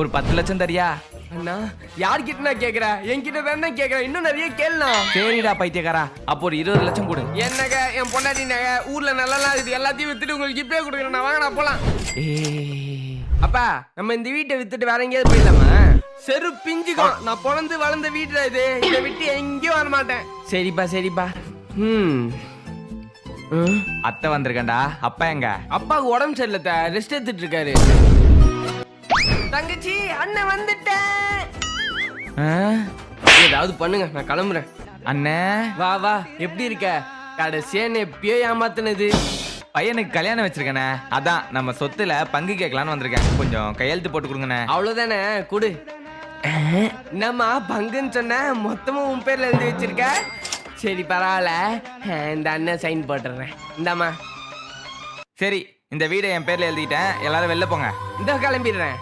ஒரு 10 லட்சம் தரியா? அண்ணா யார்கிட்ட நான் கேக்குறேன்? என்கிட்ட தானே கேக்குறேன். இன்னும் நிறைய கேளுண்ணா. சரிடா பைத்தியக்காரா, அப்போ ஒரு 20 லட்சம் கொடு. என்னங்க என் பொண்டாட்டி நகை ஊர்ல நல்லா இருக்குது, எல்லாத்தையும் வித்துட்டு உங்களுக்கு இப்பயே கொடுக்குறேன். வாங்க நான் போலாம். அப்பா நம்ம இந்த வீட்டை வித்துட்டு வேற எங்கேயாவது போயிடலாமா? செரு பிஞ்சுக்கும். நான் பிறந்து வளர்ந்த வீட்டுல இது. இதை விட்டு எங்கேயும் வர மாட்டேன். சரிப்பா சரிப்பா. அத்தை வந்திருக்கேன்டா. அப்பா எங்க? அப்பாவுக்கு உடம்பு சரியில்ல, ரெஸ்ட் எடுத்துட்டு இருக்காரு. தங்கச்சி அண்ணன் வந்துட்டேன். ஏதாவது பண்ணுங்க, நான் கிளம்புறேன். அண்ணே வா வா, எப்படி இருக்க? கடைசியா எப்பயோ ஏமாத்தினது. பையனுக்கு கல்யாணம் வச்சிருக்கேனே, அதான் நம்ம சொத்துல பங்கு கேட்கலான்னு வந்திருக்கேன். கொஞ்சம் கையெழுத்து போட்டு கொடுங்கண்ணே. அவ்வளவுதானே, கொடு. என்னம்மா பங்குன்னு சொன்ன, மொத்தமும் உன் பேர்ல எழுதி வச்சிருக்க? சரி பரவாயில்ல, இந்த அண்ணன் சைன் போட்டுறேன். இந்தாம்மா. சரி, இந்த வீடை என் பேர்ல எழுதிட்டேன். எல்லாரும் வெளில போங்க. இந்த கிளம்பிடுறேன்.